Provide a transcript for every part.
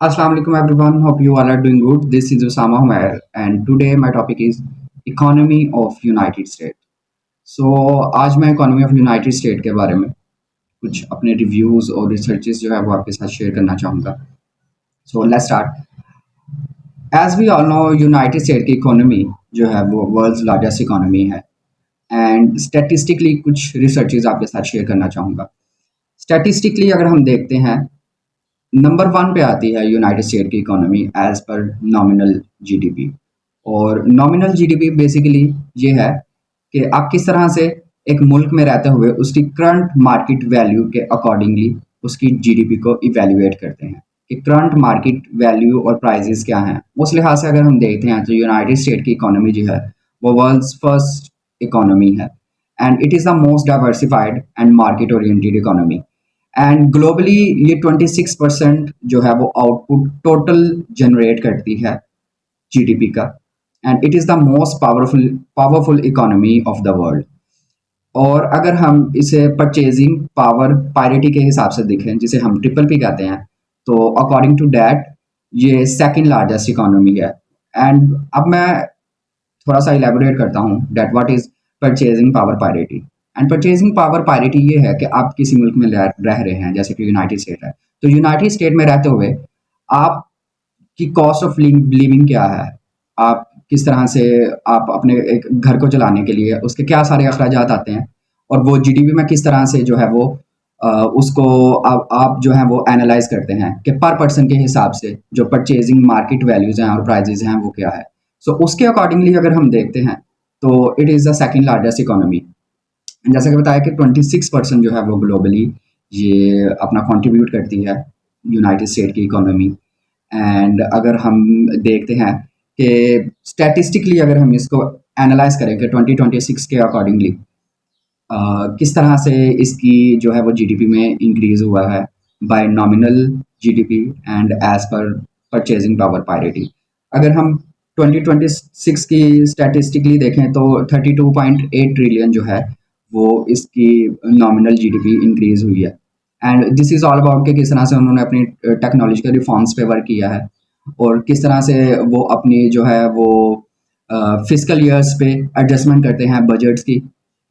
Assalamu alaikum everyone. Hope you all are doing good. This is Osama Humair, and today my topic is economy of United States. So आज मैं economy of United state के बारे में कुछ अपने reviews और researches जो है वो आपके साथ शेयर करना चाहूँगा. So let's start. As we all know United State की इकोनॉमी जो है वो वर्ल्ड्स लार्जेस्ट इकोनॉमी है. एंड स्टैटिस्टिकली कुछ रिसर्चेस आपके साथ शेयर करना चाहूँगा. स्टैटिस्टिकली अगर हम देखते हैं, नंबर वन पे आती है यूनाइटेड स्टेट की economy as per nominal GDP. और नॉमिनल जीडीपी बेसिकली ये है कि आप किस तरह से एक मुल्क में रहते हुए उसकी करंट मार्केट वैल्यू के अकॉर्डिंगली उसकी जीडीपी को इवेल्युएट करते हैं कि करंट मार्केट वैल्यू और प्राइजेस क्या हैं. उस लिहाज से अगर हम देखते हैं तो यूनाइटेड स्टेट की इकोनॉमी जो है वो वर्ल्ड्स फर्स्ट इकोनॉमी है. And it is the most diversified and market oriented economy. And globally ये 26% जो है वो आउटपुट टोटल जनरेट करती है जीडीपी का. And it is the most powerful economy of the world. और अगर हम इसे परचेजिंग पावर पारिटी के हिसाब से देखें, जिसे हम ट्रिपल पी कहते हैं, तो अकॉर्डिंग टू डैट ये सेकंड लार्जेस्ट इकोनॉमी है. एंड अब मैं थोड़ा सा इलेबोरेट करता हूँ that what is purchasing power parity. And purchasing power parity ये है कि आप किसी मुल्क में रह रहे हैं, जैसे कि यूनाइटेड स्टेट है, तो यूनाइटेड स्टेट में रहते हुए आपकी कॉस्ट ऑफ लिविंग क्या है, आप किस तरह से आप अपने एक घर को चलाने के लिए उसके क्या सारे अखराजात आते हैं, और वो जीडीपी में किस तरह से जो है वो उसको आप जो है वो एनालाइज करते हैं कि पर पर्सन के हिसाब से जो परचेजिंग मार्केट वैल्यूज हैं और प्राइजेज हैं वो क्या है. सो उसके अकॉर्डिंगली अगर हम देखते हैं तो it is the second largest economy. जैसा कि बताया कि 26% जो है वो ग्लोबली ये अपना कंट्रीब्यूट करती है यूनाइटेड स्टेट की इकोनॉमी. एंड अगर हम देखते हैं कि स्टैटिस्टिकली अगर हम इसको एनालाइज करें कि 2026 के अकॉर्डिंगली किस तरह से इसकी जो है वो जीडीपी में इंक्रीज हुआ है by nominal GDP and as per purchasing power parity. अगर हम 2026 की स्टैटिस्टिकली देखें तो 32.8 ट्रिलियन जो है वो इसकी नॉमिनल जीडीपी इंक्रीज हुई है. And this is all about कि किस तरह से उन्होंने अपनी टेक्नोलॉजिकल रिफॉर्म्स पे वर्क किया है और किस तरह से वो अपनी जो है वो फिजिकल ईयर्स पे एडजस्टमेंट करते हैं बजट्स की,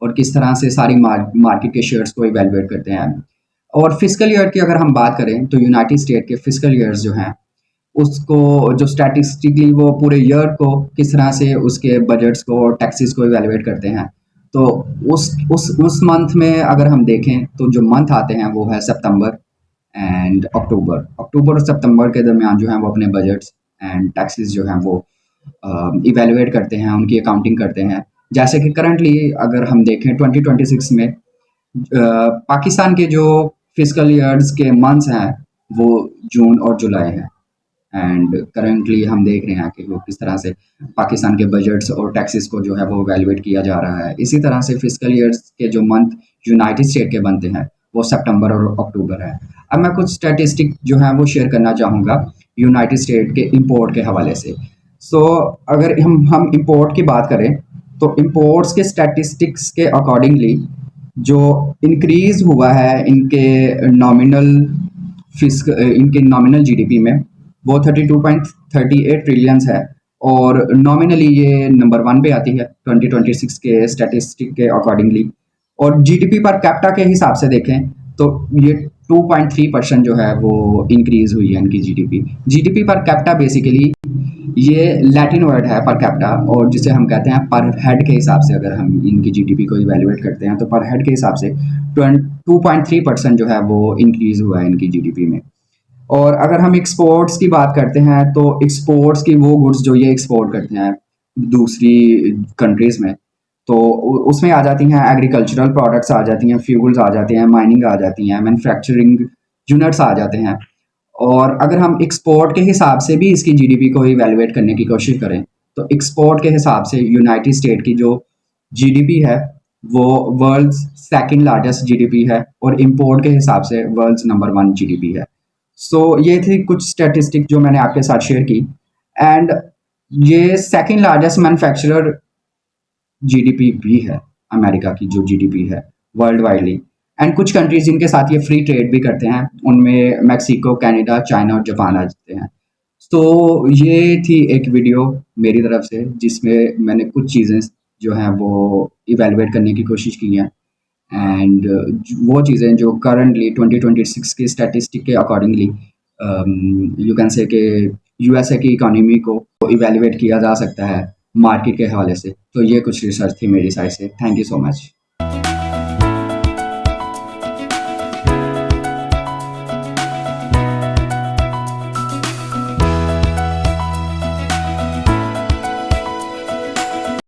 और किस तरह से सारी मार्केट के शेयर्स को इवेलुएट करते हैं. और फिजिकल ईयर की अगर हम बात करें तो यूनाइटेड स्टेट के फिजिकल ईयर्स जो हैं उसको जो स्टैटिस्टिकली वो पूरे ईयर को किस तरह से उसके बजट्स को और टैक्सेस को इवेलुएट करते हैं. तो उस मंथ में अगर हम देखें तो जो मंथ आते हैं वो है सितंबर एंड अक्टूबर. अक्टूबर और सितंबर के दरमियान जो है वो अपने बजट्स एंड टैक्सेस जो हैं वो इवेलुएट करते हैं, उनकी अकाउंटिंग करते हैं. जैसे कि करंटली अगर हम देखें 2026 में पाकिस्तान के जो फिजिकल ईयर्स के मंथ्स हैं वो जून और जुलाई हैं. एंड करंटली हम देख रहे हैं कि वो किस तरह से पाकिस्तान के बजट्स और टैक्सेस को जो है वो वैल्यूएट किया जा रहा है. इसी तरह से फिजिकल ईयर्स के जो मंथ यूनाइटेड स्टेट के बनते हैं वो सितंबर और अक्टूबर है. अब मैं कुछ स्टैटिस्टिक जो है वो शेयर करना चाहूँगा यूनाइटेड स्टेट के इंपोर्ट के हवाले से. सो अगर हम इंपोर्ट की बात करें तो इंपोर्ट्स के स्टैटिस्टिक्स के अकॉर्डिंगली जो इंक्रीज हुआ है इनके नॉमिनल जीडीपी में वो 32.38 ट्रिलियंस है. और नॉमिनली ये नंबर वन पे आती है 2026 के स्टैटिस्टिक के अकॉर्डिंगली. और जीडीपी पर कैपिटा के हिसाब से देखें तो ये 2.3% जो है वो इंक्रीज हुई है इनकी GDP. GDP per capita basically ये लैटिन वर्ड है पर कैपिटा, और जिसे हम कहते हैं पर हेड के हिसाब से अगर हम इनकी जीडीपी को इवेल्युएट करते हैं तो पर हेड के हिसाब से 2.3% जो है वो इंक्रीज हुआ है इनकी जीडीपी में. और अगर हम एक्सपोर्ट्स की बात करते हैं तो एक्सपोर्ट्स की वो गुड्स जो ये एक्सपोर्ट करते हैं दूसरी कंट्रीज में, तो उसमें आ जाती हैं एग्रीकल्चरल प्रोडक्ट्स, आ जाती हैं फ्यूल्स, आ जाते हैं माइनिंग, आ जाती हैं मैन्युफैक्चरिंग यूनिट्स, आ जाते हैं. और अगर हम एक्सपोर्ट के हिसाब से भी इसकी जीडीपी को इवेल्युएट करने की कोशिश करें तो एक्सपोर्ट के हिसाब से यूनाइटेड स्टेट की जो जीडीपी है वो वर्ल्ड्स सेकंड लार्जेस्ट जीडीपी है और इंपोर्ट के हिसाब से वर्ल्ड्स नंबर वन जीडीपी है. सो ये थी कुछ स्टैटिस्टिक जो मैंने आपके साथ शेयर की. एंड ये सेकंड लार्जेस्ट मैन्युफैक्चरर जीडीपी भी है अमेरिका की जो जीडीपी है वर्ल्ड वाइडली. एंड कुछ कंट्रीज जिनके साथ ये फ्री ट्रेड भी करते हैं, उनमें मैक्सिको, कनाडा, चाइना और जापान आ जाते हैं। तो ये थी एक वीडियो मेरी तरफ से, जिसमें मैंने कुछ चीज़ें जो हैं वो इवैल्यूएट करने की कोशिश की हैं। एंड वो चीज़ें जो करंटली 2026 की स्टैटिस्टिक के अकॉर्डिंगली यू कैन से कि यूएसए की इकोनॉमी को इवैल्यूएट किया जा सकता है मार्केट के हवाले से। तो ये कुछ रिसर्च थी मेरी साइड से। Thank you so much.